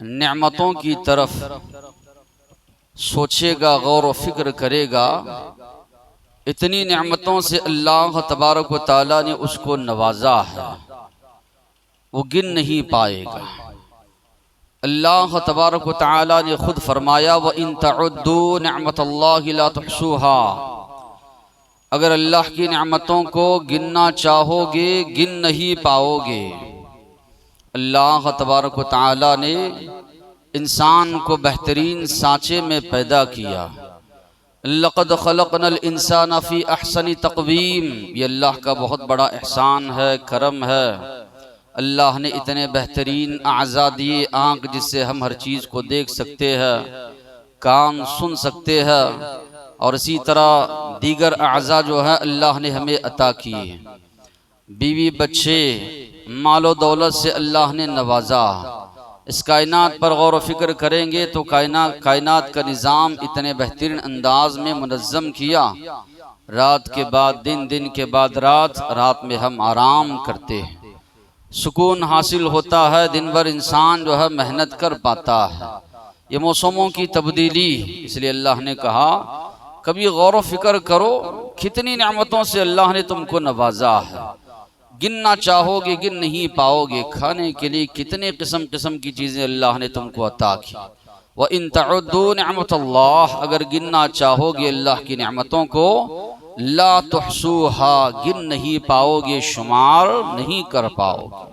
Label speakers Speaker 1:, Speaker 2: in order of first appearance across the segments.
Speaker 1: नेमतों की तरफ सोचेगा, गौर व फिक्र करेगा, इतनी नेमतों से अल्लाह तबारक व तआला ने उसको नवाजा है, वो गिन नहीं पाएगा। अल्लाह तबारक व तआला ने खुद फरमाया, व इन तउद्दू निअमतल्लाहि ला तुहसूहा, अगर अल्लाह की नेमतों को गिनना चाहोगे गिन नहीं पाओगे। अल्लाह तबारक व तआला ने इंसान को बेहतरीन सांचे में पैदा किया। लक़द खलक़नल इंसान फ़ी अहसनी तक़वीम, ये अल्लाह का बहुत बड़ा एहसान है, करम है। अल्लाह ने इतने बेहतरीन आज़ा दिए, आँख जिससे हम हर चीज़ को देख सकते हैं, कान सुन सकते हैं, और इसी तरह दीगर आज़ा जो है अल्लाह ने हमें अता किए। बीवी बच्चे मालो दौलत से अल्लाह ने नवाजा। इस कायनात पर गौर व फिक्र करेंगे तो कायनात का निज़ाम इतने बेहतरीन अंदाज में मुनज़्ज़म किया। रात के बाद दिन, दिन के बाद रात, रात में हम आराम करते हैं, सुकून हासिल होता है, दिन भर इंसान जो है मेहनत कर पाता है। ये मौसमों की तब्दीली, इसलिए अल्लाह ने कहा कभी गौर व फिक्र करो कितनी नेमतों से अल्लाह ने तुमको नवाजा है, गिनना चाहोगे गिन नहीं पाओगे। खाने के लिए कितने किस्म किस्म की चीज़ें अल्लाह ने तुमको अता की। व इन तउद्दू निअमतल्लाह, अगर गिनना चाहोगे अल्लाह की नेमतों को, ला तुहसूहा, गिन नहीं पाओगे, शुमार नहीं कर पाओगे।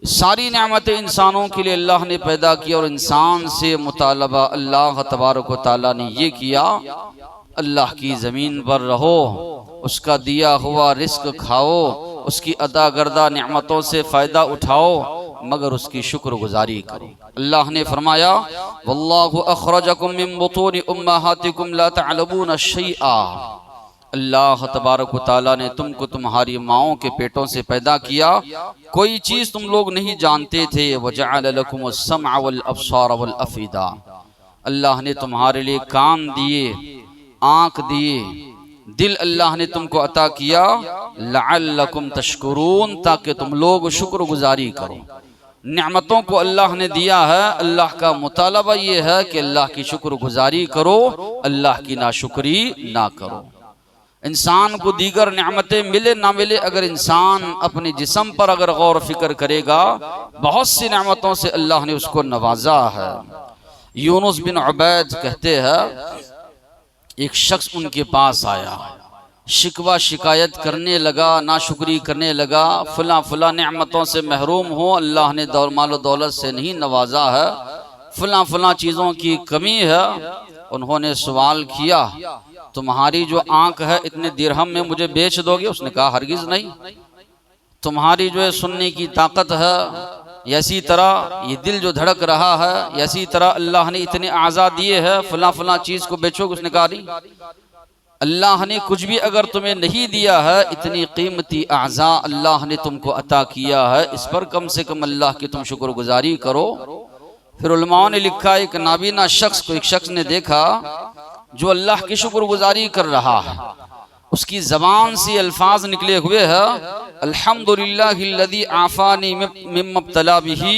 Speaker 1: सारी नेमतें इंसानों के लिए अल्लाह ने पैदा की, और इंसान से मुतालबा अल्लाह तबारक व तआला ने ये किया, अल्लाह की ज़मीन पर रहो, उसका दिया हुआ रिस्क खाओ, उसकी अदा गर्दा नेमतों से फ़ायदा उठाओ, मगर उसकी शुक्रगुजारी करो। अल्लाह ने फरमाया, वल्लाहु अखरजकुम मिन बुतूनि उम्महातिकुम ला तअलमून शैआ, अल्लाह तबारक व तआला ने तुमको तुम्हारी माओं के पेटों से पैदा किया, कोई चीज़ तुम लोग नहीं जानते थे। वजअल लकुमुस समअ वल अब्सार वल अफीदा, अल्लाह ने तुम्हारे लिए कान दिए, आँख दिए, दिल अल्लाह ने तुमको अता किया, लअल्लकुम तशकुरून, ताकि तुम लोग शुक्रगुजारी करो। नेमतों को अल्लाह ने दिया है, अल्लाह का मुतालबा ये है कि अल्लाह की शुक्रगुजारी करो, अल्लाह की नाशुक्री ना करो। इंसान को दीगर नेमतें मिले ना मिले, अगर इंसान अपने जिस्म पर अगर गौर फिक्र करेगा, बहुत सी नेमतों से अल्लाह ने उसको नवाजा है। यूनुस बिन उबैद कहते हैं, एक शख्स उनके पास आया, शिकवा शिकायत करने लगा, नाशुक्री करने लगा, फला फला नेमतों से महरूम हो, अल्लाह ने मालो दौलत से नहीं नवाजा है, फला फला चीज़ों की कमी है। उन्होंने सवाल किया, तुम्हारी जो आंख है इतने दिरहम में मुझे बेच दोगे? उसने कहा हरगिज नहीं। तुम्हारी जो है सुनने की ताकत है, ऐसी तरह ये दिल जो धड़क रहा है, ऐसी तरह अल्लाह ने इतने आज़ा दिए हैं, फला फला चीज़ को बेचोगे? उसने कहा नहीं, अल्लाह ने कुछ भी अगर तुम्हें नहीं दिया है, इतनी कीमती आज़ा अल्लाह ने तुमको अता किया है, इस पर कम से कम अल्लाह की तुम शुक्रगुजारी करो। फिर उलमाओं ने लिखा, एक नाबीना शख्स को एक शख्स ने देखा जो अल्लाह की शुक्रगुजारी कर रहा है, उसकी ज़बान से अल्फाज निकले हुए हैं, अल्हम्दुलिल्लाहिल्लज़ी आफ़ानी मिम्मा इब्तला बिही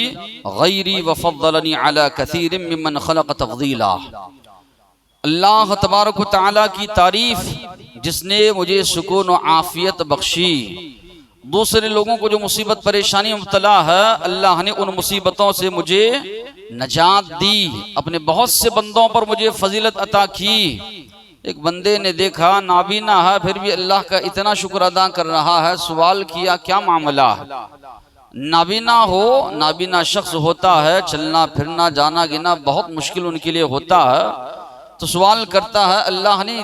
Speaker 1: गैरी व फ़द्दलनी अला कसीरिम मिम्मन खलक़ तफ़दीला। अल्लाह तबारक व तआला की तारीफ़, जिसने मुझे सुकून व आफ़ियत बख्शी। दूसरे लोगों को जो मुसीबत परेशानी मुब्तला है, अल्लाह ने उन मुसीबतों से मुझे नजात दी, अपने बहुत से बंदों पर मुझे फजीलत अता की। एक बंदे ने देखा नाबीना है, फिर भी अल्लाह का इतना शुक्र अदा कर रहा है, सवाल किया क्या मामला है? नाबीना हो, नाबीना शख्स होता है, चलना फिरना जाना गिना बहुत मुश्किल उनके लिए होता है, तो सवाल करता है, अल्लाह ने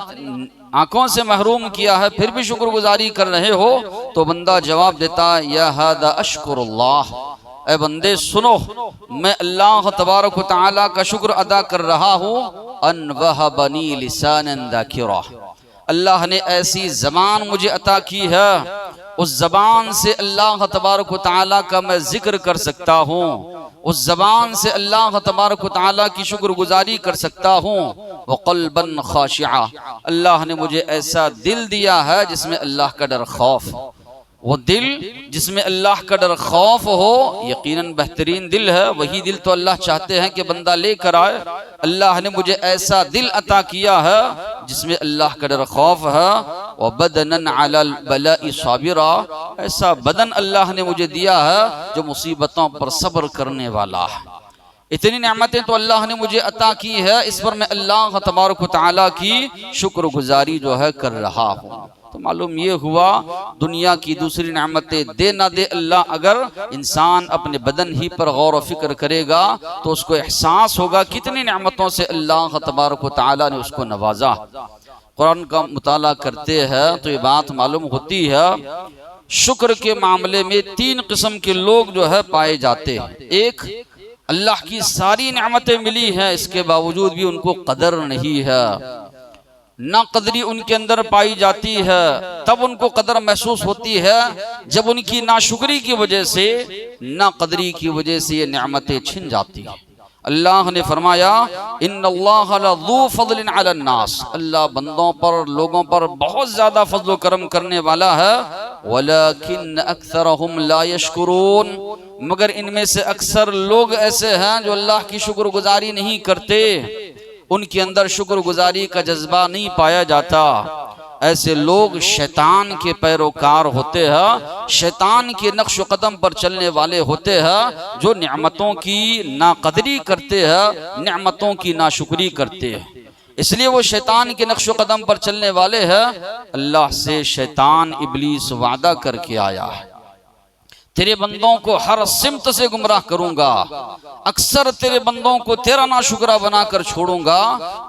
Speaker 1: आंखों से महरूम किया है, फिर भी शुक्रगुजारी कर रहे हो? तो बंदा जवाब देता है, या हादा अश्कुरुल्लाह, ऐ बंदे सुनो, मैं अल्लाह तबारक व तआला का शुक्र अदा कर रहा हूँ, अन वहबनी लिसानन ज़ाकिरा, अल्लाह ने ऐसी ज़बान मुझे अता की है, उस ज़बान से अल्लाह तबारक व तआला का मैं जिक्र कर सकता हूँ, उस ज़बान से अल्लाह तबारक व तआला की शुक्रगुजारी कर सकता हूँ। व क़ल्बन ख़ाशिआ, अल्लाह ने मुझे ऐसा दिल दिया है जिसमें अल्लाह का डर खौफ। वो दिल जिसमें अल्लाह का डर खौफ हो यकीनन बेहतरीन दिल है। वही दिल तो अल्लाह चाहते हैं कि बंदा लेकर आए। अल्लाह ने मुझे ऐसा दिल अता किया है जिसमें अल्लाह का डर खौफ है। व बदनन अलल बलाइ साबिरा, ऐसा बदन अल्लाह ने मुझे दिया है जो मुसीबतों पर सब्र करने वाला है। इतनी नेमतें तो अल्लाह ने मुझे अता की है, इस पर मैं अल्लाह तबारक व तआला की शुक्रगुजारी जो है कर रहा हूँ। तो मालूम ये हुआ दुनिया की दूसरी नेमतें दे ना दे अल्लाह, अगर इंसान अपने बदन ही पर गौर व फिक्र करेगा तो उसको एहसास होगा कितनी नेमतों से अल्लाह तबारक व तआला ने उसको नवाजा। कुरान का मुताला करते हैं तो ये बात मालूम होती है शुक्र के मामले में तीन किस्म के लोग जो है पाए जाते हैं। एक, अल्लाह की सारी नेमतें मिली हैं इसके बावजूद भी उनको कदर नहीं है, ना कदरी उनके अंदर पाई जाती है। तब उनको कदर महसूस होती है जब उनकी नाशुक्री की वजह से, ना कदरी की वजह से ये नेमतें छिन जाती हैं। अल्लाह ने फरमाया इन्नल्लाह लज़ू फ़ज़लिन अलन नास, अल्लाह बंदों पर, लोगों पर बहुत ज्यादा फजल करम करने वाला है। वलाकिन अक्सरहुम ला यशकुरून, मगर इनमें से अक्सर लोग ऐसे हैं जो अल्लाह की शुक्रगुजारी नहीं करते, उनके अंदर शुक्रगुजारी का जज्बा नहीं पाया जाता। ऐसे लोग शैतान के पैरोकार होते हैं, शैतान के नक्श कदम पर चलने वाले होते हैं, जो नेमतों की नाकदरी करते हैं, नेमतों की नाशुक्री करते हैं। इसलिए वो शैतान के नक्श कदम पर चलने वाले हैं। अल्लाह से शैतान इब्लीस वादा करके आया है तेरे बंदों को हर सिमत से गुमराह करूंगा, अक्सर तेरे बंदों को तेरा नाशुक्रा बनाकर छोड़ूंगा।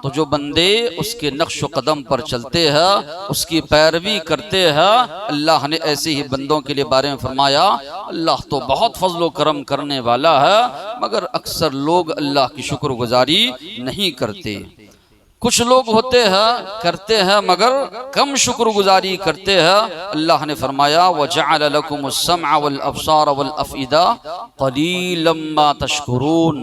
Speaker 1: तो जो बंदे उसके नक्श कदम पर चलते हैं, उसकी पैरवी करते हैं, अल्लाह ने ऐसे ही बंदों के लिए बारे में फरमाया अल्लाह तो बहुत फजलो करम करने वाला है, मगर अक्सर लोग अल्लाह की शुक्रगुजारी नहीं करते। कुछ लोग होते हैं करते हैं मगर कम शुक्रगुजारी करते हैं। अल्लाह ने फरमाया वजअल लकुमुस समअ वल अबसार वल अफइदा क़लीलन मा तशकुरून।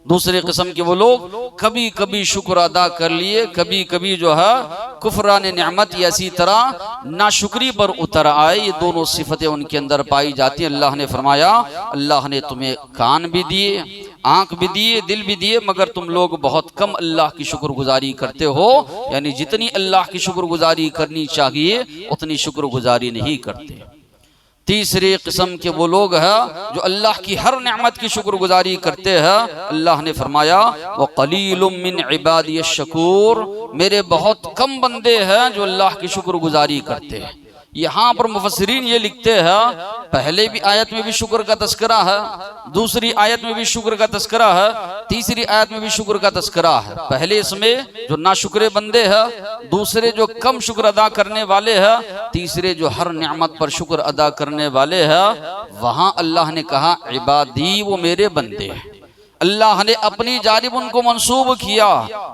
Speaker 1: दूसरे किस्म के वो लोग कभी कभी शुक्र अदा कर लिए, कभी कभी जो है कुफरान नेमत या इसी तरह नाशुक्री पर उतर आए। ये दोनों सिफतें उनके अंदर पाई जाती हैं। अल्लाह ने फरमाया अल्लाह ने तुम्हें कान भी दिए, आंख भी दिए, दिल भी दिए, मगर तुम लोग बहुत कम अल्लाह की शुक्रगुजारी करते हो। यानी जितनी अल्लाह की शुक्रगुजारी करनी चाहिए उतनी शुक्रगुजारी नहीं करते। तीसरे किस्म के वो लोग हैं जो अल्लाह की हर नेमत की शुक्रगुजारी करते हैं। अल्लाह ने फरमाया व क़लीलुम मिन इबादियश शकूर, मेरे बहुत कम बंदे हैं जो अल्लाह की शुक्रगुजारी करते हैं। यहाँ पर मुफस्सिरीन ये लिखते हैं पहले भी आयत में भी शुक्र का तस्करा है, दूसरी आयत में भी शुक्र का तस्करा है, तीसरी आयत में भी शुक्र का तस्करा है। पहले इसमें जो नाशुक्रे बंदे हैं, दूसरे जो कम शुक्र अदा करने वाले हैं, तीसरे जो हर नेमत पर शुक्र अदा करने वाले हैं। वहाँ अल्लाह ने कहा इबादी, वो मेरे बंदे हैं। अल्लाह ने अपनी जानिब उनको मंसूब किया।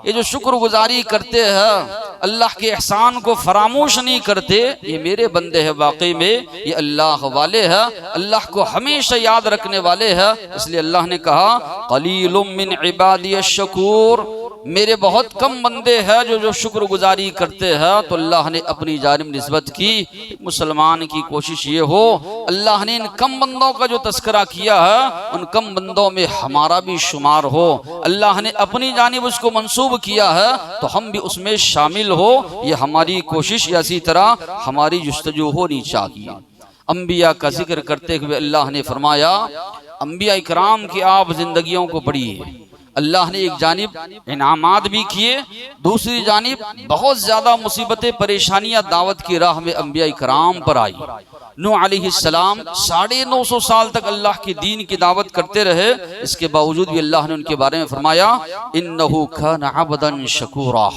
Speaker 1: ये जो शुक्रगुजारी करते हैं, अल्लाह के एहसान को फरामोश नहीं करते, ये मेरे बंदे हैं। वाकई में ये अल्लाह वाले हैं, अल्लाह को हमेशा याद रखने वाले हैं। इसलिए अल्लाह ने कहा क़लीलुम मिन इबादियश शकूर, मेरे बहुत कम बंदे हैं जो शुक्रगुजारी करते हैं। तो अल्लाह ने अपनी जानिब निस्बत की। मुसलमान की कोशिश ये हो अल्लाह ने इन कम बंदों का जो तस्करा किया है उन कम बंदों में हमारा भी शुमार हो। अल्लाह ने अपनी जानिब उसको मंसूब किया है तो हम भी उसमें शामिल हो, ये हमारी कोशिश या इसी तरह हमारी जुस्तजू होनी चाहिए। अंबिया का जिक्र करते हुए अल्लाह ने फरमाया अंबिया इकराम की आप जिंदगियों को पढ़िए। अल्लाह ने एक जानिब इनामात भी किए, दूसरी जानिब बहुत ज्यादा मुसीबतें परेशानियां दावत की राह में अंबिया इकराम पर आई। नूह अलैहिस्सलाम 950 साल तक अल्लाह के दीन की दावत करते रहे, इसके बावजूद भी अल्लाह ने उनके बारे में फरमाया इन्नहु काना अब्दन शकूरा,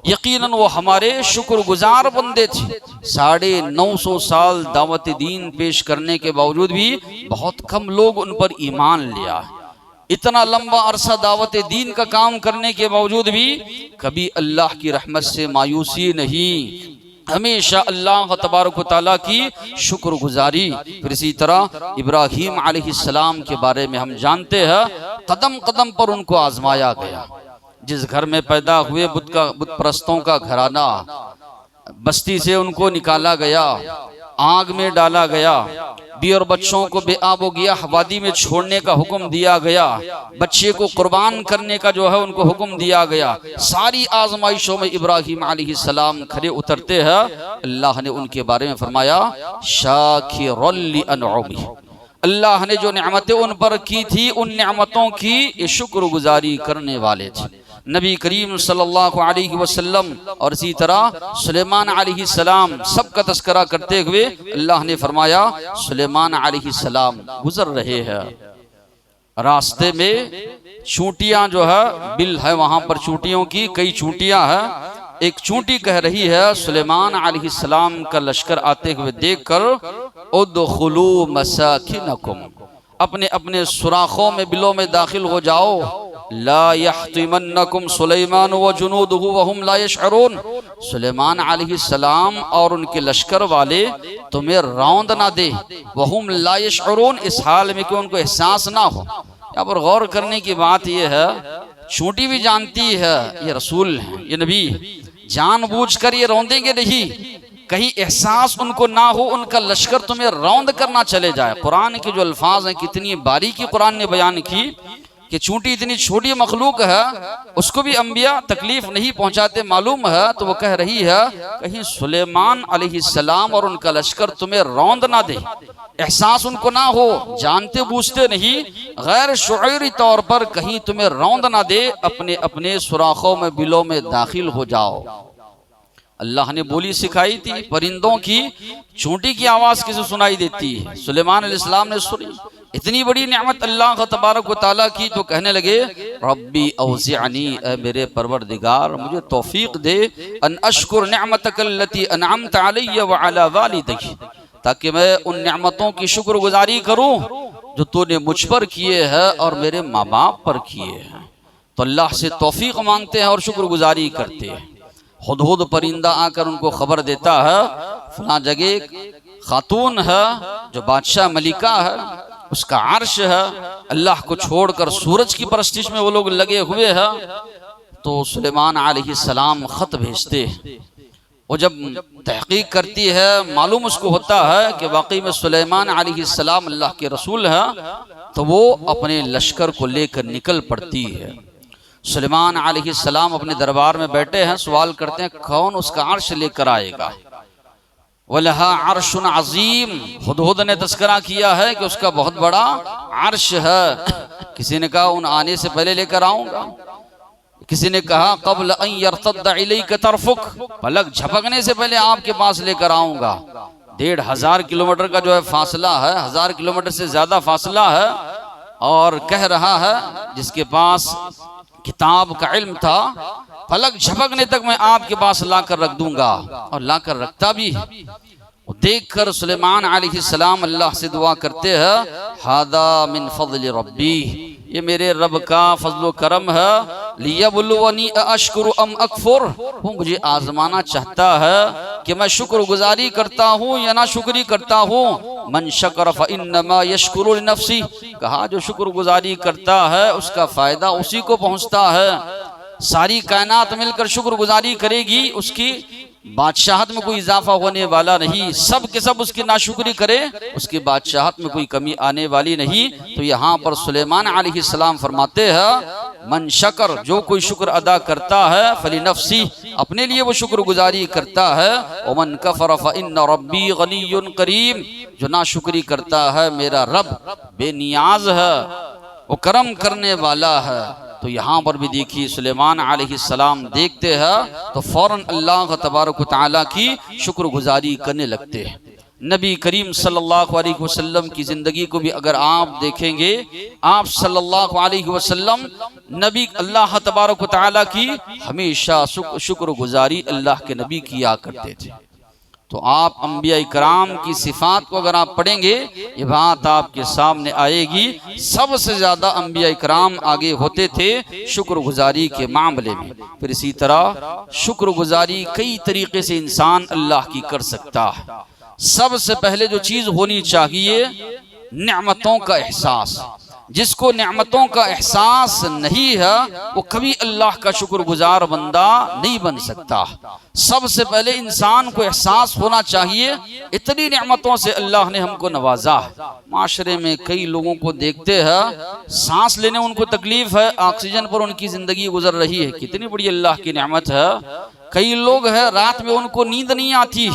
Speaker 1: यकीनन वो हमारे शुक्रगुजार बंदे थे। 950 साल दावत दीन पेश करने के बावजूद भी बहुत कम लोग उन पर ईमान लिया। इतना लंबा अरसा दावत दीन का काम करने के बावजूद भी कभी अल्लाह की रहमत से मायूसी नहीं, हमेशा अल्लाह तबारक व तआला की शुक्रगुजारी। फिर इसी तरह इब्राहीम अलैहिस्सलाम के बारे में हम जानते हैं, कदम कदम पर उनको आजमाया गया। जिस घर में पैदा हुए बुत परस्तों का घराना, बस्ती से उनको निकाला गया, आग में डाला गया, बी और बच्चों को बेआब गया वादी में छोड़ने का हुक्म दिया गया, बच्चे को कुर्बान करने का जो है उनको हुक्म दिया गया। सारी आजमाइशों में इब्राहिम अलैहिस्सलाम खरे उतरते हैं। अल्लाह ने उनके बारे में फरमाया शाकिरल लिअनउमी, अल्लाह ने जो नेमतें उन पर की थी उन नेमतों की ये शुक्रगुजारी करने वाले थे। नबी करीम सल्लल्लाहु अलैहि वसल्लम और इसी तरह सुलेमान अलैहिस्सलाम सबका तस्करा करते हुए अल्लाह ने फरमाया सुलेमान अलैहिस्सलाम गुजर रहे हैं, रास्ते में चूंटियां जो है बिल है वहां पर चूंटियों की कई चूंटियां हैं। एक चूंटी कह रही है सुलेमान अलैहिस्सलाम का लश्कर आते हुए देखकर उदखुलू मसाकिनकुम, अपने अपने सुराखों में बिलों में दाखिल हो जाओ। ला यहतिमन्नकुम सुलेमान व जुनूदुहु वहुम ला यशअरून, सुलेमान अलैहिस्सलाम और उनके लश्कर वाले तुम्हें रौंद ना दे, वहुम ला यशअरून, इस हाल में कि उनको एहसास ना हो। यहाँ पर गौर करने की बात यह है, चूंटी भी जानती है ये रसूल है, ये नबी, जानबूझकर ये रौंदेंगे नहीं, कहीं एहसास उनको ना हो उनका लश्कर तुम्हें रौंद करना चले जाए। कुरान के जो अल्फाज हैं कितनी बारीकी कुरान ने बयान की कि चूंटी इतनी छोटी मखलूक है उसको भी अंबिया तकलीफ नहीं पहुंचाते मालूम है, तो वो कह रही है कहीं सुलेमान अलैहिस्सलाम और उनका लश्कर तुम्हें रौंद ना दे, एहसास उनको ना हो, जानते बूझते नहीं, गैर शुऊरी तौर पर कहीं तुम्हें रौंद ना दे, अपने अपने सुराखों में बिलों में दाखिल हो जाओ। अल्लाह ने बोली सिखाई थी, परिंदों की चूंटी की आवाज किसे सुनाई देती है, सुलेमान अलैहिस्सलाम ने सुनी। इतनी बड़ी नेमत अल्लाह तबारक व तआला की तो कहने लगे रब्बी औज़िअनी, ऐ मेरे परवरदिगार मुझे तौफीक दे, अन अशकुर निअमतकल्लती अनअमत अलैया व अला वालिदैया, ताकि मैं उन नेमतों की शुक्रगुजारी करूं जो तूने मुझ पर किए हैं और मेरे माँ बाप पर किए हैं। तो अल्लाह से तौफीक मांगते हैं और शुक्रगुजारी करते हैं। हुदहुद परिंदा आकर उनको खबर देता है फला जगह खातून है जो बादशाह मलिका है, उसका अर्श है, अल्लाह को छोड़कर सूरज की परस्तिश में वो लोग लगे हुए हैं। तो सुलेमान अलैहिस्सलाम खत भेजते, वो जब तहकीक करती है मालूम उसको होता है कि वाकई में सुलेमान अलैहिस्सलाम अल्लाह के रसूल है, तो वो अपने लश्कर को लेकर निकल पड़ती है। सुलेमान अलैहिस्सलाम अपने दरबार में बैठे हैं, सवाल करते हैं कौन उसका अर्श लेकर आएगा। वलहा अर्शुन अजीम, हुदहुद ने तस्करा किया है कि उसका बहुत बड़ा अर्श है। किसी ने कहा उन आने से पहले लेकर आऊंगा, किसी ने कहा क़ब्ल अन यर्तद्द इलैका तरफुक, पलक झपकने से पहले आपके पास लेकर आऊंगा। 1500 किलोमीटर का जो है फासला है, 1000 किलोमीटर से ज्यादा फासला है, और कह रहा है जिसके पास किताब का इल्म था पलक झपकने तक मैं आपके पास लाकर रख दूंगा, और लाकर रखता भी। देखकर सुलेमान अलैहिस्सलाम अल्लाह से दुआ करते हैं हादा मिन फज़ल रब्बी, ये मेरे रब का फजलो करम है, लियबलुवनी अशकुरु अम अकफुर, वो मुझे आजमाना चाहता है कि मैं शुक्रगुजारी करता हूँ या ना शुक्री करता हूँ। मन शकर फइन्नमा यशकुरु लिनफ्सी, कहा जो शुक्रगुजारी करता है उसका फायदा उसी को पहुँचता है। सारी कायनात मिलकर शुक्रगुजारी करेगी, उसकी बादशाहत में कोई इजाफा होने वाला नहीं, सब के सब उसकी नाशुक्री करे, उसकी बादशाहत में कोई कमी आने वाली नहीं। तो यहाँ पर सुलेमान अलैहिस्सलाम फरमाते हैं मन शकर, जो कोई शुक्र अदा करता है फली नफ्सी, अपने लिए वो शुक्रगुजारी करता है, और मन कफर फइन्न रब्बी गनियुन करीम, जो नाशुक्री करता है मेरा रब बेनियाज है, वो करम करने वाला है। तो यहाँ पर भी देखिए सुलेमान अलैहिस्सलाम देखते हैं तो फौरन अल्लाह तबारक व तआला की शुक्रगुजारी करने लगते हैं। नबी करीम सल्लल्लाहु अलैहि वसल्लम की ज़िंदगी को भी अगर आप देखेंगे, आप सल्लल्लाहु अलैहि वसल्लम नबी अल्लाह तबारक व तआला की हमेशा शुक्रगुजारी अल्लाह के नबी किया करते थे। तो आप अंबिया इकराम की सिफात को अगर आप पढ़ेंगे ये बात आपके सामने आएगी, सबसे ज्यादा अंबिया इकराम आगे होते थे शुक्रगुजारी के मामले में। फिर इसी तरह शुक्रगुजारी कई तरीके से इंसान अल्लाह की कर सकता है। सबसे पहले जो चीज होनी चाहिए नेमतों का एहसास, जिसको नेमतों का एहसास नहीं है वो कभी अल्लाह का शुक्रगुजार बंदा नहीं बन सकता। सबसे पहले इंसान को एहसास होना चाहिए इतनी नेमतों से अल्लाह ने हमको नवाजा है। माशरे में कई लोगों को देखते हैं, सांस लेने उनको तकलीफ है, ऑक्सीजन पर उनकी जिंदगी गुजर रही है। कितनी बड़ी अल्लाह की नेमत है। कई लोग हैं रात में उनको नींद नहीं आती,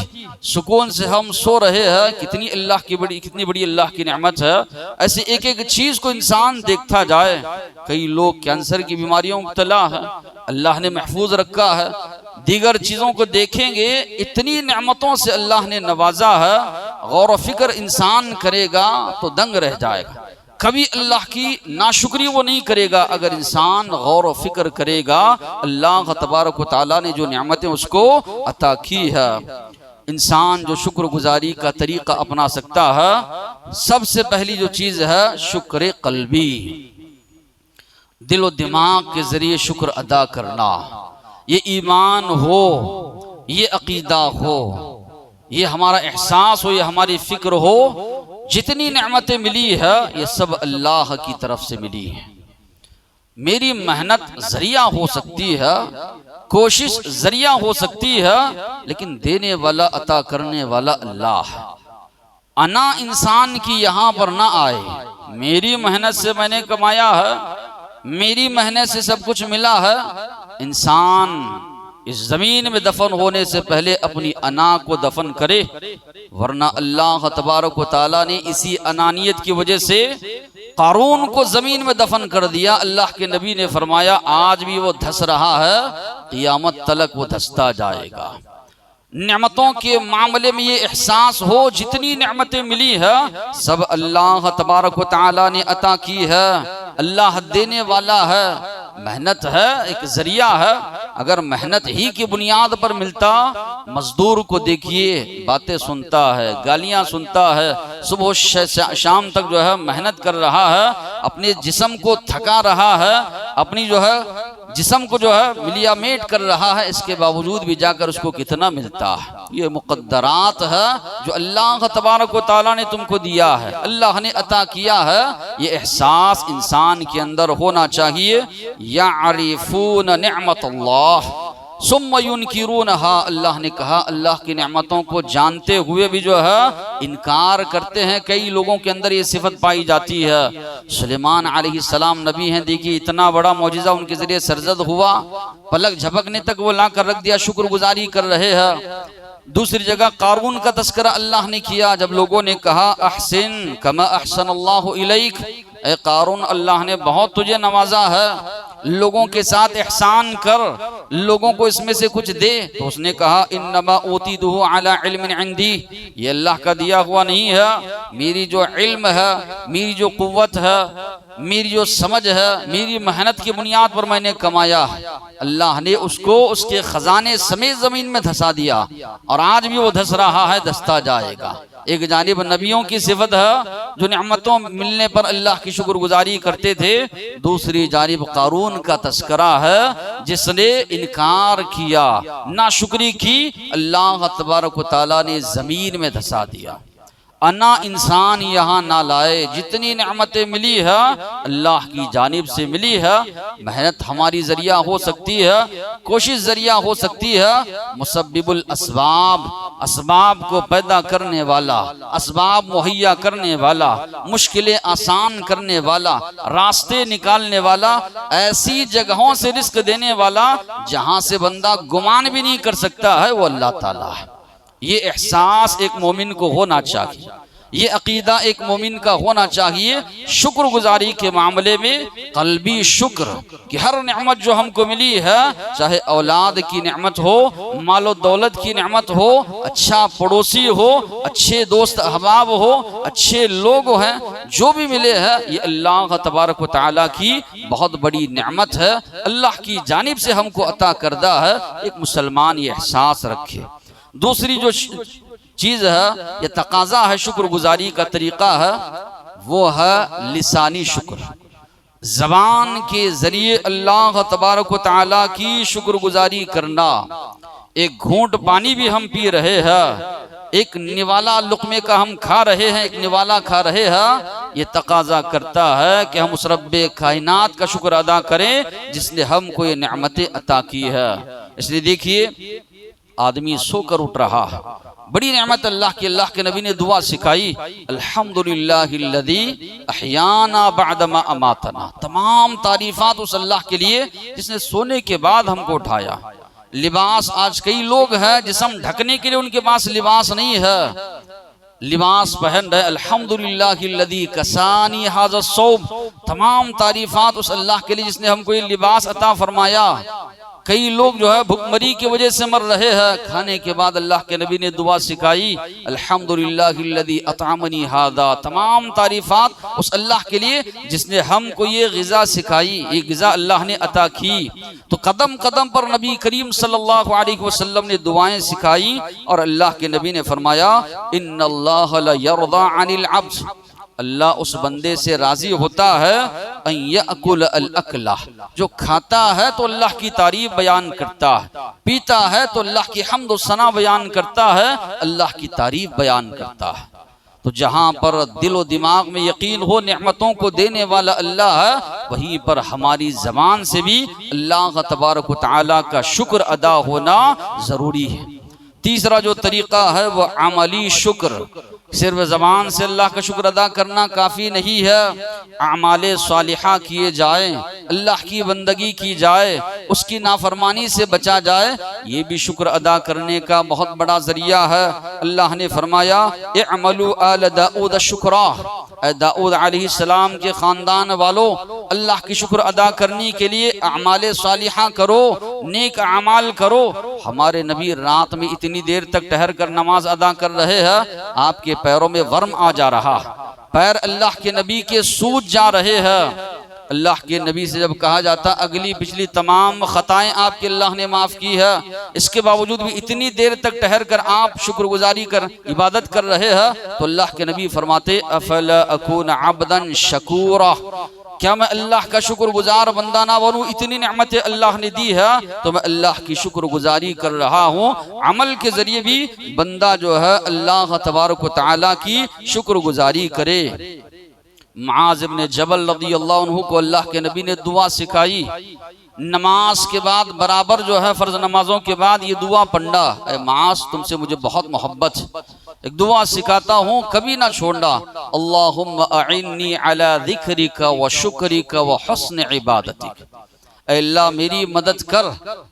Speaker 1: सुकून से हम सो रहे हैं। कितनी बड़ी अल्लाह की नेमत है। ऐसे एक एक चीज को इंसान देखता जाए। कई लोग कैंसर की बीमारियों में मुब्तला है, अल्लाह ने महफूज रखा है। दीगर चीजों को देखेंगे, इतनी नेमतों से अल्लाह ने नवाजा है, गौर व फिक्र इंसान करेगा तो दंग रह जाएगा। कभी अल्लाह की नाशुक्री वो नहीं करेगा अगर इंसान गौर व फिक्र करेगा अल्लाह तबारक व तआला ने जो नेमतें उसको अता की है। इंसान जो शुक्रगुजारी का तरीका अपना सकता है, सबसे पहली जो चीज है शुक्र कल्बी, दिलो दिमाग के जरिए शुक्र अदा करना। ये ईमान हो, ये अकीदा हो, ये हमारा एहसास हो, ये हमारी फिक्र हो, जितनी नेमतें मिली है ये सब अल्लाह की तरफ से मिली है। मेरी मेहनत जरिया हो सकती है, कोशिश जरिया हो सकती है, लेकिन देने वाला अता करने वाला अल्लाह है। अना इंसान की यहाँ पर ना आए, मेरी मेहनत से मैंने कमाया है, मेरी मेहनत से सब कुछ मिला है। इंसान इस जमीन में दफन होने से पहले अपनी अना को दफन करे, वरना अल्लाह तबारक व तआला ने इसी अनानियत की वजह से कारून को जमीन में दफन कर दिया। अल्लाह के नबी ने फरमाया आज भी वो धस रहा है, क़यामत तलक वो धसता जाएगा। नेमतों के मामले में ये एहसास हो जितनी नेमतें मिली है सब अल्लाह तबारक व तआला ने अता की है। अल्लाह देने वाला है, मेहनत है एक जरिया है। अगर मेहनत ही की बुनियाद पर मिलता, मजदूर को देखिए बातें सुनता है, गालियां सुनता है, सुबह शाम तक जो है मेहनत कर रहा है, अपने जिस्म को थका रहा है, अपनी जो है जिस्म को जो है मिलियामेट कर रहा है, इसके बावजूद भी जाकर उसको कितना मिलता है। ये मुक़द्दरात है जो अल्लाह तबारक व तआला ने तुमको दिया है, अल्लाह ने अता किया है। ये एहसास इंसान के अंदर होना चाहिए। यारिफून निअमतल्लाह सुम्मा युनकिरूनहा, अल्लाह ने कहा अल्लाह की नेमतों को जानते हुए भी जो है इनकार करते हैं। कई लोगों के अंदर ये सिफत पाई जाती है। सुलेमान अलैहिस्सलाम नबी हैं, देखिए इतना बड़ा मौजिज़ा उनके जरिए सरजद हुआ, पलक झपकने तक वो ला कर रख दिया, शुक्रगुजारी कर रहे हैं। दूसरी जगह कारून का तस्करा अल्लाह ने किया, जब लोगों ने कहा अहसिन कमा अहसनल्लाहु इलैक, ए कारून अल्लाह ने बहुत तुझे नवाजा है, लोगों के साथ एहसान कर, लोगों को इसमें से कुछ दे। तो उसने कहा इन्नमा ऊतीतुहु अला इल्मिन इंदी, ये अल्लाह का दिया हुआ नहीं है, मेरी जो इल्म है, मेरी जो कुव्वत है, मेरी जो समझ है, मेरी मेहनत की बुनियाद पर मैंने कमाया। अल्लाह ने उसको उसके खजाने समेत जमीन में धंसा दिया और आज भी वो धंस रहा है, धंसता जाएगा। एक जानिब नबियों की सिफत है जो नेमतों मिलने पर अल्लाह की शुक्रगुजारी करते थे, दूसरी जानिब कारून का तस्करा है जिसने इनकार किया, नाशुक्री की, अल्लाह तबारक व तआला ने जमीन में धंसा दिया। अना इंसान यहाँ ना लाए, जितनी नेमतें मिली है अल्लाह की जानिब से मिली है। मेहनत हमारी जरिया हो सकती है, कोशिश जरिया हो सकती है। मुसब्बिबुल असबाब, असबाब को पैदा करने वाला, असबाब मुहैया करने वाला, मुश्किलें आसान करने वाला, रास्ते निकालने वाला, ऐसी जगहों से रिस्क देने वाला जहां से बंदा गुमान भी नहीं कर सकता है, वो अल्लाह ताला है। ये एहसास एक मोमिन को होना चाहिए, ये अकीदा एक मोमिन का होना चाहिए। शुक्रगुजारी के मामले में कल्बी शुक्र कि हर नेमत जो हमको मिली है, चाहे औलाद की नेमत हो, मालो दौलत की नेमत हो, अच्छा पड़ोसी हो, अच्छे दोस्त अहबाब हो, अच्छे लोग हैं, जो भी मिले हैं ये अल्लाह तबारक व तआला की बहुत बड़ी नेमत है, अल्लाह की जानिब से हमको अता करदा है। एक मुसलमान ये एहसास रखे। दूसरी जो चीज है, ये तकाजा है शुक्रगुजारी का तरीका है, वो है लिसानी शुक्र। जबान के जरिए अल्लाह तबारक व तआला की शुक्रगुजारी करना। एक घूंट पानी भी हम पी रहे हैं, एक निवाला लुक़मे का हम खा रहे हैं, एक निवाला खा रहे हैं, ये तकाजा करता है कि हम उस रब्बे कायनात का शुक्र अदा करें जिसने हमको ये नेमतें अता की है। इसलिए देखिए आदमी सोकर उठ रहा है, बड़ी नेमत अल्लाह के नबी ने दुआ सिखाई, अल्हम्दुलिल्लाहिल्लज़ी अहयाना बअदमा अमातना। तमाम तारीफात उस अल्लाह के लिए जिसने सोने के बाद हमको उठाया। लिबास, आज कई लोग हैं जिस्म ढकने के लिए उनके पास लिबास नहीं है, लिबास पहन रहे, अल्हम्दुलिल्लाहिल्लज़ी कसानी हाज़ा सौब। तमाम तारीफात उस अल्लाह के लिए जिसने हमको ये लिबास अता फरमाया। कई लोग जो है भुखमरी की वजह से मर रहे हैं, खाने के बाद अल्लाह के नबी ने दुआ सिखाई, अल्हम्दुलिल्लाहिल्लज़ी अतअमनी हादा। तमाम तारीफात उस अल्लाह के लिए जिसने हमको ये ग़िज़ा सिखाई, ये ग़िज़ा अल्लाह ने अता की। तो कदम कदम पर नबी करीम सल्लल्लाहु अलैहि वसल्लम ने दुआएं सिखाई और अल्लाह के नबी ने फरमाया, इन्नल्लाह ला यर्दा अनिल अब्द, अल्लाह उस बंदे से राजी होता है, अन यअकुल अल अकला, जो खाता है तो अल्लाह की तारीफ बयान करता है, पीता है तो अल्लाह की हम्द व सना बयान करता है, अल्लाह की तारीफ बयान करता है। तो जहाँ पर दिलो दिमाग में यकीन हो नेमतों को देने वाला अल्लाह है, वहीं पर हमारी ज़बान से भी अल्लाह तबारक व तआला का शुक्र अदा होना ज़रूरी है। तीसरा जो तरीक़ा है वह अमली शुक्र। सिर्फ ज़बान से अल्लाह का शुक्र अदा करना काफ़ी नहीं है, अमाले सालिहा किए जाए, अल्लाह की बंदगी की जाए, उसकी नाफरमानी से बचा जाए, ये भी शुक्र अदा करने का बहुत बड़ा ज़रिया है। अल्लाह ने फरमाया, इअमलू आल दाऊद शुक्रा, दाऊद अलैहिस्सलाम के ख़ानदान वालों, अल्लाह की शुक्र अदा करने के लिए अमाले सालिहा करो, नेक अमाल करो। हमारे नबी रात में इतनी देर तक ठहर कर नमाज अदा कर रहे हैं, आपके पैरों में वर्म आ जा रहा, पैर अल्लाह के नबी के सूज जा रहे हैं। अल्लाह के नबी से जब कहा जाता अगली पिछली तमाम खताएं आपके अल्लाह ने माफ़ की है, इसके बावजूद भी इतनी देर तक ठहर कर आप शुक्रगुजारी कर इबादत कर रहे हैं, तो अल्लाह के नबी फरमाते, अफला अकून अब्दन शकूरा, क्या मैं अल्लाह का शुक्रगुजार बंदा ना बनूं? इतनी नेमतें अल्लाह ने दी है तो मैं अल्लाह की शुक्रगुजारी कर रहा हूँ। अमल के ज़रिए भी बंदा जो है अल्लाह तबारक व तआला की शुक्रगुजारी करे। मुआज़ इब्न जबल रज़ियल्लाहु अन्हु को अल्लाह के नबी ने दुआ सिखाई, नमाज के बाद बराबर जो है फ़र्ज नमाजों के बाद ये दुआ पढ़ना, ऐ मुआज़ तुमसे मुझे बहुत मोहब्बत, एक दुआ सिखाता हूँ, कभी ना छोड़ना, अल्लाहुम्मा अइन्नी अला ज़िक्रिका व शुक्रिका व हुस्न इबादतिक, अल्लाह मेरी मदद कर,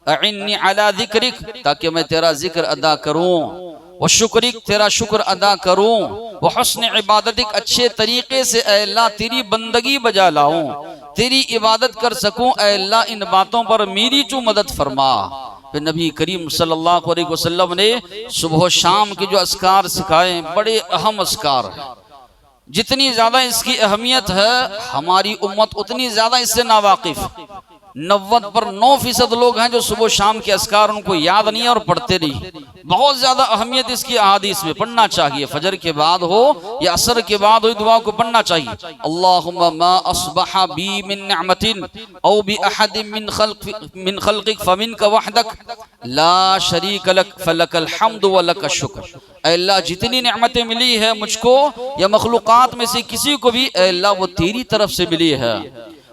Speaker 1: अइन्नी अला ज़िक्रिक, ताकि मैं तेरा जिक्र अदा करूँ, व शुक्रिक, तेरा शुक्र अदा करूँ, व हुस्न इबादतिक, अच्छे तरीके से अल्लाह तेरी बंदगी बजा लाऊं, तेरी इबादत कर सकूं, अल्लाह इन बातों पर मेरी जो मदद फरमा। फिर नबी करीम सल्लल्लाहु अलैहि वसल्लम ने सुबह शाम के जो अस्कार सिखाए, बड़े अहम अस्कार हैं। जितनी ज़्यादा इसकी अहमियत है हमारी उम्मत उतनी ज़्यादा इससे नावाकिफ। 90% लोग हैं जो सुबह शाम के अस्कार उनको याद नहीं है और पढ़ते नहीं। बहुत ज़्यादा अहमियत इसकी अहादीस में, पढ़ना चाहिए, फजर के बाद हो या असर के बाद हो, दुआ को पढ़ना चाहिए। अल्लाहुम्मा मा अस्बहा बी मिन निअमतिन औ बि अहदिन मिन खल्क़िक फमिनका वहदक ला शरीक लक फलकल हम्दु व लक शुक्र। अल्लाह जितनी नेमतें मिली है मुझको या मखलूक़ात में से किसी को भी, अल्लाह वो तेरी तरफ से मिली है,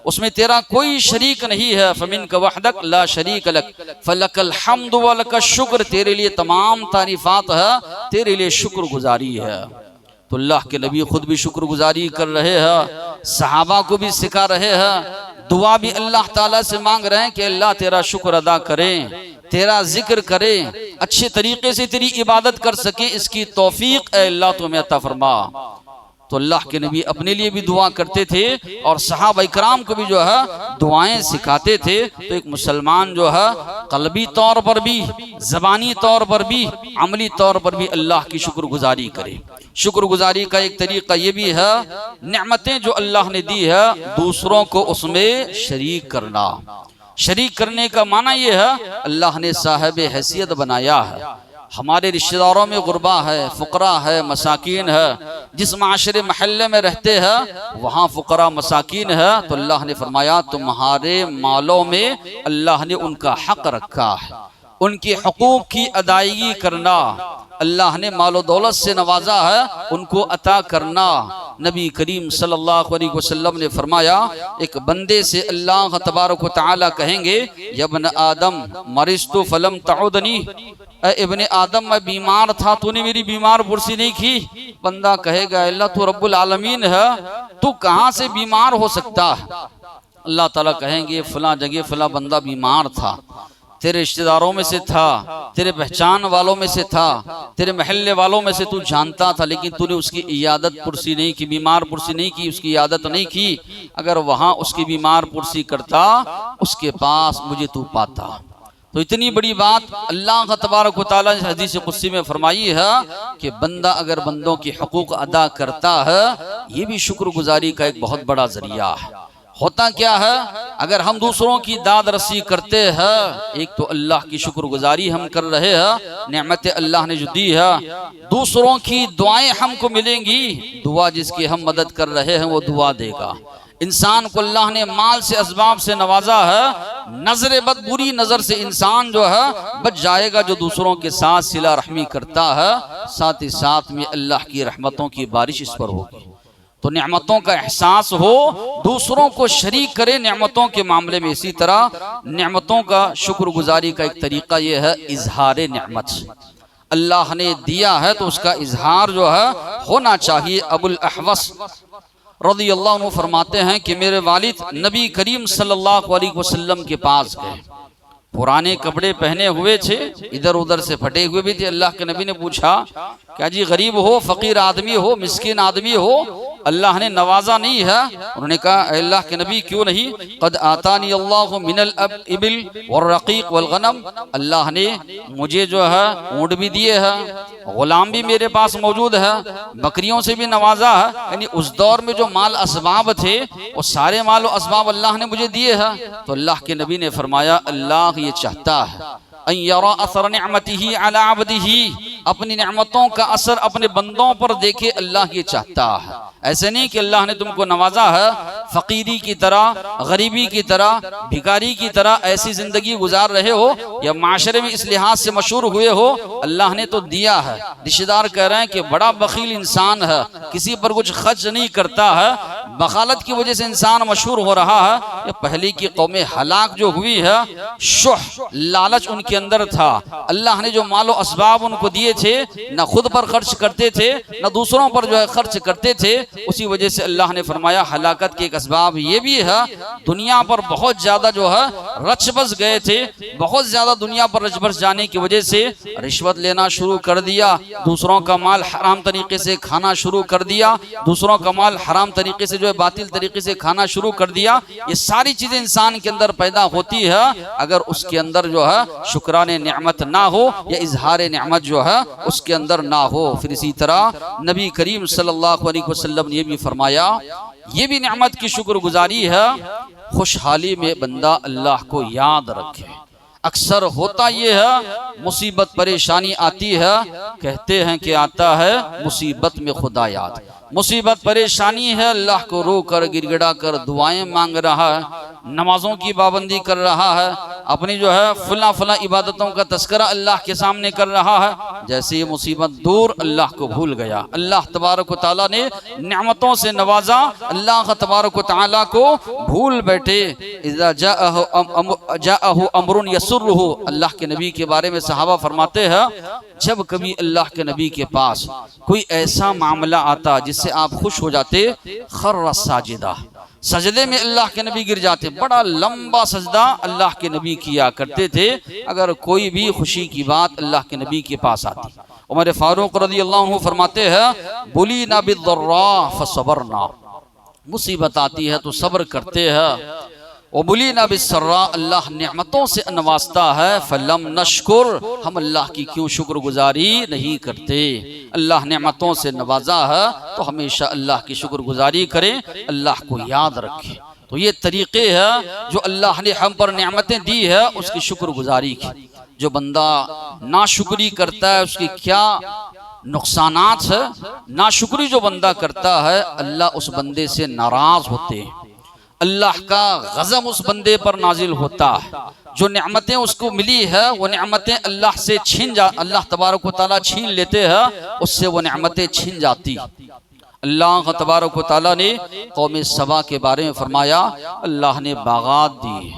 Speaker 1: उसमें तेरा कोई शरीक नहीं है। फमिनका वहदक ला शरीक लक फलकल हम्दु व लक शुक्र, तेरे लिए तमाम तारीफात है, तेरे लिए शुक्रगुजारी है। तो अल्लाह के नबी खुद भी शुक्रगुजारी कर रहे हैं, सहाबा को भी सिखा रहे हैं, दुआ भी अल्लाह ताला से मांग रहे हैं कि अल्लाह तेरा शुक्र अदा करें, तेरा जिक्र करें, अच्छे तरीके से तेरी इबादत कर सके, इसकी तौफीक अल्लाह तुम्हें अता फरमा। तो अल्लाह के नबी अपने लिए भी दुआ करते थे और सहाबा इकराम को भी जो है दुआएं सिखाते थे। तो एक मुसलमान जो है कल्बी तौर पर भी, ज़बानी तौर पर भी, अमली तौर पर भी अल्लाह की शुक्रगुजारी करे। शुक्रगुजारी का एक तरीका ये भी है, नेमतें जो अल्लाह ने दी है दूसरों को उसमें शरीक करना। शरीक करने का माना ये है, अल्लाह ने साहिब हैसियत बनाया है, हमारे रिश्तेदारों में गुरबा है, फ़ुकरा है, मसाकीन है, जिस माशरे महल्ले में रहते हैं वहाँ फ़ुकरा मसाकीन है, तो अल्लाह ने फरमाया तुम्हारे मालों में अल्लाह ने उनका हक रखा है, उनके हकूक़ की अदायगी करना, अल्लाह ने मालो दौलत से नवाजा है उनको अता करना। नबी करीम सल्लल्लाहु अलैहि वसल्लम ने फरमाया, एक बंदे से अल्लाह तबारक व तआला कहेंगे, यब्न आदम मरिस्तु फलम तउदनी, इब्ने आदम मैं बीमार था, तूने मेरी बीमार पुरसी नहीं की। बंदा कहेगा, अल्लाह तू रब्बुल आलमीन है, तू कहाँ से बीमार हो सकता है। अल्लाह ताला कहेंगे, फला जगह फला बंदा बीमार था, तेरे रिश्तेदारों में से था, तेरे पहचान वालों में से था, तेरे महल्ले वालों में से तू जानता था, लेकिन तूने उसकी इयादत पुरसी नहीं की, बीमार पुरसी नहीं की, उसकी इयादत नहीं की। अगर वहाँ उसकी बीमार पुरसी करता, उसके पास मुझे तू पाता। तो इतनी बड़ी बात अल्लाह तबारक व तआला ने हदीस कुदसी में फरमाई है कि बंदा अगर बंदों की हुकूक अदा करता है, ये भी शुक्रगुजारी का एक बहुत बड़ा जरिया है। होता क्या है, अगर हम दूसरों की दाद रसी करते हैं, एक तो अल्लाह की शुक्रगुजारी हम कर रहे हैं, नेमत अल्लाह ने जो दी है, दूसरों की दुआएं हमको मिलेंगी। दुआ जिसकी हम मदद कर रहे हैं वो दुआ देगा। इंसान को अल्लाह ने माल से असबाब से नवाजा है, नजर बद बुरी नजर से इंसान जो है बच जाएगा, जो दूसरों के साथ सिला रहमी करता है, साथ ही साथ में अल्लाह की रहमतों की बारिश इस पर होगी। तो नेमतों का एहसास हो, दूसरों को शरीक करे नेमतों के मामले में। इसी तरह नेमतों का शुक्रगुजारी का एक तरीका यह है, इजहार नेमत। अल्लाह ने दिया है तो उसका इजहार जो है होना चाहिए। अबुल अहवस रज़ियल्लाहु अन्हु फरमाते हैं कि मेरे वालिद नबी करीम सल्लल्लाहु अलैहि वसल्लम के पास गए, पुराने कपड़े पहने हुए थे, इधर उधर से फटे हुए भी थे। अल्लाह के नबी ने पूछा, क्या जी गरीब हो, फकीर आदमी हो, मिस्किन आदमी हो, अल्लाह ने नवाजा नहीं है? उन्होंने कहा, अल्लाह के नबी क्यों नहीं, कद आतानी अल्लाहु मिनल इबिल वल रकीक वल गनम, अल्लाह ने मुझे जो है ऊँट भी दिए हैं, गुलाम भी मेरे पास मौजूद है, बकरियों से भी नवाजा है। यानी उस दौर में जो माल असबाब थे वो सारे माल असबाब अल्लाह ने मुझे दिए हैं। तो अल्लाह के नबी ने फरमाया, अल्लाह ये चाहता है अन यरा असर निअमतिही अला अब्दिही, अपनी नेमतों का असर अपने बंदों पर देखे, अल्लाह ये चाहता है। ऐसे नहीं कि अल्लाह ने तुमको नवाजा है, फकीरी की तरह, गरीबी की तरह, भिखारी की तरह ऐसी जिंदगी गुजार रहे हो या माशरे में इस लिहाज से मशहूर हुए हो, अल्लाह ने तो दिया है। रिश्तेदार कह रहे हैं कि बड़ा बखील इंसान है, किसी पर कुछ खर्च नहीं करता है, बखालत की वजह से इंसान मशहूर हो रहा है। ये पहले की कौमें हलाक जो हुई है, शुह लालच उनके अंदर था। अल्लाह ने जो मालो असबाब उनको दिए थे, न खुद पर खर्च करते थे न दूसरों पर जो है खर्च करते थे। उसी वजह से अल्लाह ने फरमाया, हलाकत के एक असबाब ये भी है, दुनिया पर बहुत ज्यादा जो है रच बस गए थे, बहुत ज्यादा दुनिया पर रच बस जाने की वजह से रिश्वत लेना शुरू कर दिया, दूसरों का माल हराम तरीके से खाना शुरू कर दिया, दूसरों का माल हराम तरीके से जो है बातिल तरीके से खाना शुरू कर दिया। ये सारी चीजें इंसान के अंदर पैदा होती है अगर उसके अंदर जो है शुक्राने नेमत ना हो या इजहार नेमत जो है उसके अंदर ना हो। फिर इसी तरह नबी करीम सल्लल्लाहु अलैहि वसल्लम ने भी फरमाया, ये भी नेमत की शुक्रगुजारी है, खुशहाली में बंदा अल्लाह को याद रखे। अक्सर होता ये है, मुसीबत परेशानी आती है, कहते हैं कि आता है मुसीबत में खुदा याद। मुसीबत परेशानी है, अल्लाह को रो कर गिड़गिड़ा कर दुआएं मांग रहा है, नमाजों की पाबंदी कर रहा है, अपनी जो है फला फला इबादतों का तस्करा अल्लाह के सामने कर रहा है। जैसे ये मुसीबत दूर, अल्लाह को भूल गया। अल्लाह तबारक व तआला ने नेमतों से नवाजा, अल्लाह तबारक व तआला को भूल बैठे। इज़ा जाअहु अमरुन यसुर्रुहु, अल्लाह के नबी के बारे में सहाबा फरमाते हैं, जब कभी अल्लाह के नबी के पास कोई ऐसा मामला आता जिससे आप खुश हो जाते, खर्र साजिदा, सजदे में अल्लाह के नबी गिर जाते। बड़ा लंबा सजदा अल्लाह के नबी किया करते थे अगर कोई भी खुशी की बात अल्लाह के नबी के पास आती। उमर फारूक रज़ियल्लाहु अन्हु फरमाते हैं, बुली ना बिद्दर्रा फसबरना, मुसीबत आती है तो सब्र करते हैं। उबुली ना बिस्सर्रा, अल्लाह नेमतों से नवाजता है, फलम नशकुर, हम अल्लाह की क्यों शुक्रगुजारी नहीं करते। अल्लाह नेमतों से नवाजा है तो हमेशा अल्लाह की शुक्रगुजारी करें, अल्लाह को याद रखें। तो ये तरीके हैं जो अल्लाह ने हम पर नेमतें दी है उसकी शुक्रगुजारी की। जो बंदा नाशुक्री करता है उसकी क्या नुकसानात है। नाशुक्री जो बंदा करता है, अल्लाह उस बंदे से नाराज होते हैं, अल्लाह का गज़ब उस बंदे पर नाजिल होता है। जो नेमतें उसको मिली है वो नेमतें अल्लाह से अल्लाह तबारक व तआला छीन लेते हैं, उससे वो नेमतें छीन जाती। अल्लाह तबारक व तआला ने कौम सबा के बारे में फरमाया, अल्लाह ने बागात दी,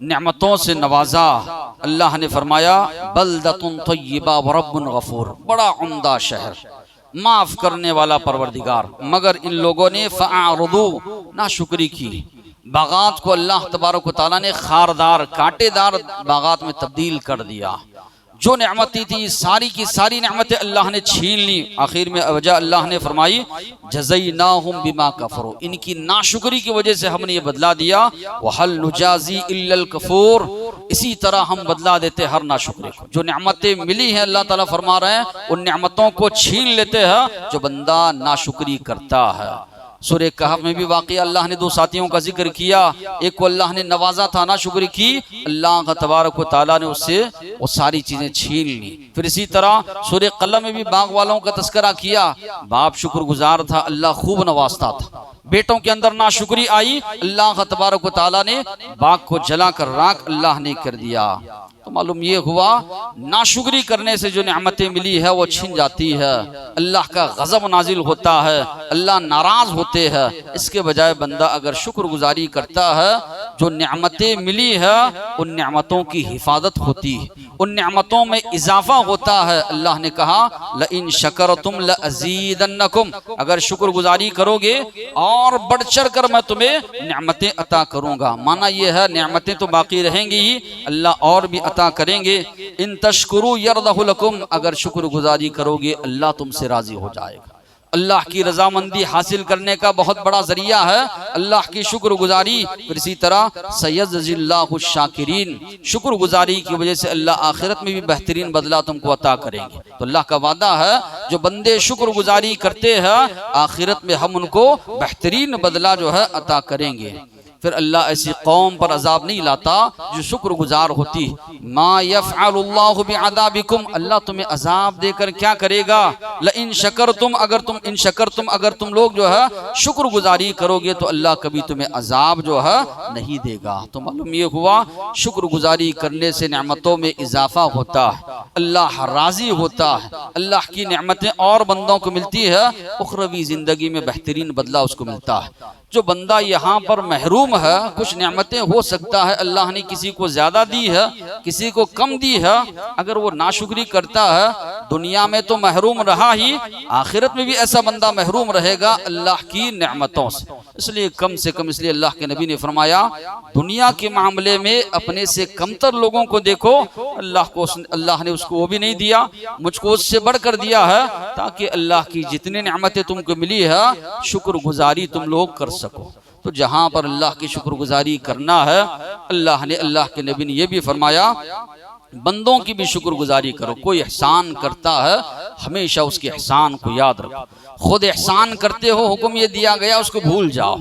Speaker 1: नेमतों से नवाजा। अल्लाह ने फरमाया बलदतुन तय्यबा व रब्बुन गफूर, बड़ा उम्दा शहर, माफ करने वाला परवरदिगार। मगर इन लोगों ने फ़अरदू, नाशुक्री की। बागात को अल्लाह तबारक व तआला ने खारदार कांटेदार बागात में तब्दील कर दिया। जो नेमतें थी सारी की सारी नेमतें अल्लाह ने छीन ली। आखिर में वजह अल्लाह ने फरमाई जज़यनाहुम बिमा कफरू, इनकी नाशुक्री की वजह से हमने ये बदला दिया। वहल नुजाजी इल्लल कफूर, इसी तरह हम बदला देते हर नाशुक्री को। जो नेमतें मिली हैं अल्लाह ताला फरमा रहे हैं उन नेमतों को छीन लेते हैं जो बंदा नाशुक्री करता है। सूरह कहफ में भी वाक़या अल्लाह ने दो साथियों का जिक्र किया, एक को अल्लाह ने नवाजा था, नाशुक्री की, अल्लाह तबारक व तआला ने उससे वो सारी चीजें छीन ली। फिर इसी तरह सूरह कलम में भी बाग वालों का तस्करा किया। बाप शुक्रगुजार था, अल्लाह खूब नवाजता था। बेटों के अंदर नाशुक्री आई, अल्लाह तबारक व तआला ने बाग को जलाकर राख अल्लाह ने कर दिया। तो मालूम ये हुआ नाशुक्री करने से जो नेमतें मिली है वो छीन जाती है, अल्लाह का गजब नाजिल होता है, अल्लाह नाराज होते हैं। इसके बजाय बंदा अगर शुक्रगुजारी करता है, जो नेमतें मिली है उन नेमतों की हिफाजत होती है, उन नेमतों में इजाफा होता है। अल्लाह ने कहा लइन शकरतुम लअज़ीदन्नकुम, अगर शुक्रगुजारी करोगे और बढ़ चढ़ कर मैं तुम्हें नेमतें अता करूंगा। माना यह है नेमतें तो बाकी रहेंगी ही, अल्लाह और भी अता करेंगे। इन तशकुरु यरदहु लकुम, अगर शुक्रगुजारी करोगे अल्लाह तुमसे राजी हो जाएगा। अल्लाह की रजामंदी हासिल करने का बहुत बड़ा जरिया है अल्लाह की शुक्रगुजारी। फिर इसी तरह सयजज़िल्लाहु शाकिरीन, शुक्रगुजारी की वजह से अल्लाह आखिरत में भी बेहतरीन बदला तुमको अता करेंगे। तो अल्लाह का वादा है जो बंदे शुक्रगुजारी करते हैं आखिरत में हम उनको बेहतरीन बदला जो है अता करेंगे। फिर अल्लाह ऐसी कौम पर अजाब नहीं लाता जो शुक्रगुजार होती। मा यफ़अलुल्लाहु बिअज़ाबिकुम, अल्लाह तुम्हें अजाब देकर क्या करेगा। लइन शकरतुम, अगर तुम लोग जो है शुक्रगुजारी करोगे तो अल्लाह कभी तुम्हें अजाब जो है नहीं देगा। तो मालूम ये हुआ शुक्रगुजारी करने से नेमतों में इजाफा होता है, अल्लाह राजी होता है, अल्लाह की नेमतें और बंदों को मिलती है, उखरवी जिंदगी में बेहतरीन बदला उसको मिलता है। जो बंदा यहाँ पर महरूम है, कुछ नेमतें हो सकता है अल्लाह ने किसी को ज्यादा दी है, किसी को कम दी है, अगर वो नाशुक्री करता है दुनिया में तो महरूम रहा ही, आखिरत में भी ऐसा बंदा महरूम रहेगा अल्लाह की नेमतों से। इसलिए कम से कम, इसलिए अल्लाह के नबी ने फरमाया दुनिया के मामले में अपने से कमतर लोगों को देखो, अल्लाह ने उसको वो भी नहीं दिया, मुझको उससे बढ़कर दिया है, ताकि अल्लाह की जितनी नेमतें तुमको मिली है शुक्रगुजारी तुम लोग कर सको। तो जहां पर अल्लाह की शुक्रगुजारी करना है, अल्लाह ने, अल्लाह के नबी ने यह भी फरमाया बंदों की भी शुक्रगुजारी करो। कोई एहसान करता है हमेशा उसके एहसान को याद रखो। खुद एहसान करते हो, हुक्म ये दिया गया उसको भूल जाओ,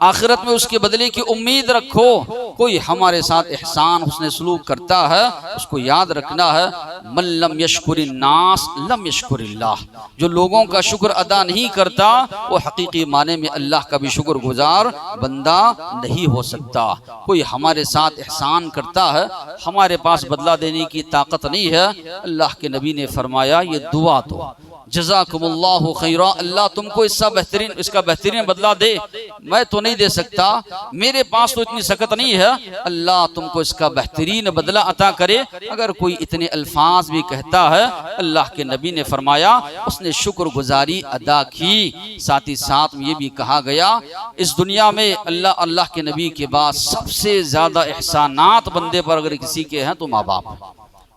Speaker 1: आखिरत में उसके बदले की उम्मीद रखो। कोई हमारे साथ एहसान उसने सलूक करता है उसको याद रखना है, मन लम यशकुरिन नास लम यशकुरिल्लाह, जो लोगों का शुक्र अदा नहीं करता वो हकीकी माने में अल्लाह का भी शुक्रगुजार बंदा नहीं हो सकता। कोई हमारे साथ एहसान करता है, हमारे पास बदला देने की ताकत नहीं है, अल्लाह के नबी ने फरमाया ये दुआ दो, जज़ाकुमुल्लाहु खैरा, अल्लाह तुमको इसका बेहतरीन बदला दे। मैं तो नहीं दे सकता, मेरे पास तो इतनी सकत नहीं है, अल्लाह तुमको इसका बेहतरीन बदला अता करे। अगर कोई इतने अल्फाज भी कहता है, अल्लाह के नबी ने फरमाया उसने शुक्रगुजारी अदा की। साथ ही साथ में ये भी कहा गया इस दुनिया में अल्लाह के नबी के बाद सबसे ज्यादा एहसानात बंदे पर अगर किसी के हैं तो माँ बाप हैं।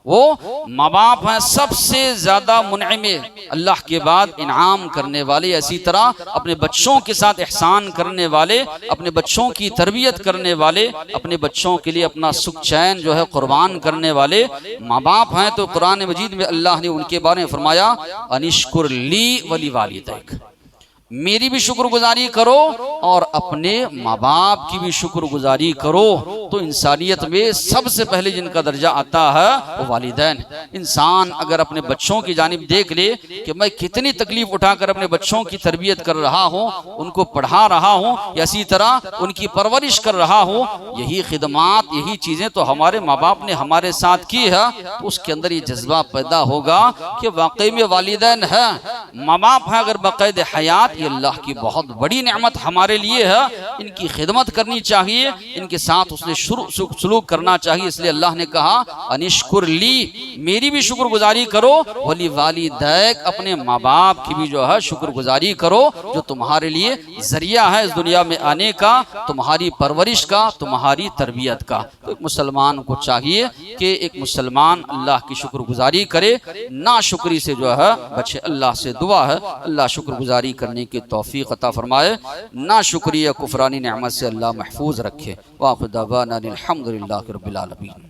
Speaker 1: वो माँ बाप हैं सबसे ज्यादा मुनइमे, अल्लाह के बाद इनाम करने वाले। इसी तरह अपने बच्चों के साथ एहसान करने वाले, अपने बच्चों की तरबियत करने वाले, अपने बच्चों के लिए अपना सुख चैन जो है कुर्बान करने वाले माँ बाप हैं। तो कुरान मजीद में अल्लाह ने उनके बारे में फरमाया अनिश्कुर ली वली वालिदैक, मेरी भी शुक्रगुजारी करो और अपने माँ बाप की भी शुक्रगुजारी करो। तो इंसानियत में सबसे पहले जिनका दर्जा आता है वो वालिदैन। इंसान अगर अपने बच्चों की जानिब देख ले कि मैं कितनी तकलीफ उठाकर अपने बच्चों की तरबियत कर रहा हूँ, उनको पढ़ा रहा हूँ, इसी तरह उनकी परवरिश कर रहा हूँ, यही खिदमात, यही चीज़ें तो हमारे माँ बाप ने हमारे साथ की है, तो उसके अंदर ये जज्बा पैदा होगा कि वाकई में वालिदैन है, माँ बाप है अगर बाकायदे हयात, ये अल्लाह की बहुत बड़ी नेमत हमारे लिए है, इनकी खिदमत करनी चाहिए, इनके साथ उसने सलूक करना चाहिए। इसलिए अल्लाह ने कहा अनिश्कुर ली, मेरी भी शुक्रगुजारी करो, वली वालिदैक, अपने माँ बाप की भी जो है शुक्रगुजारी करो, जो तुम्हारे लिए जरिया है इस दुनिया में आने का, तुम्हारी परवरिश का, तुम्हारी तरबियत का। तो एक मुसलमान को चाहिए कि एक मुसलमान अल्लाह की शुक्रगुजारी करे, ना शुक्री से जो है बचे। अल्लाह से दुआ है अल्लाह शुक्रगुजारी करने की तौफीक अता फरमाए, ना शुक्रिया कुफरानी नेमत से अल्लाह महफूज रखे। वाक़िअ दावाना अनिल हम्दुलिल्लाहि रब्बिल आलमीन।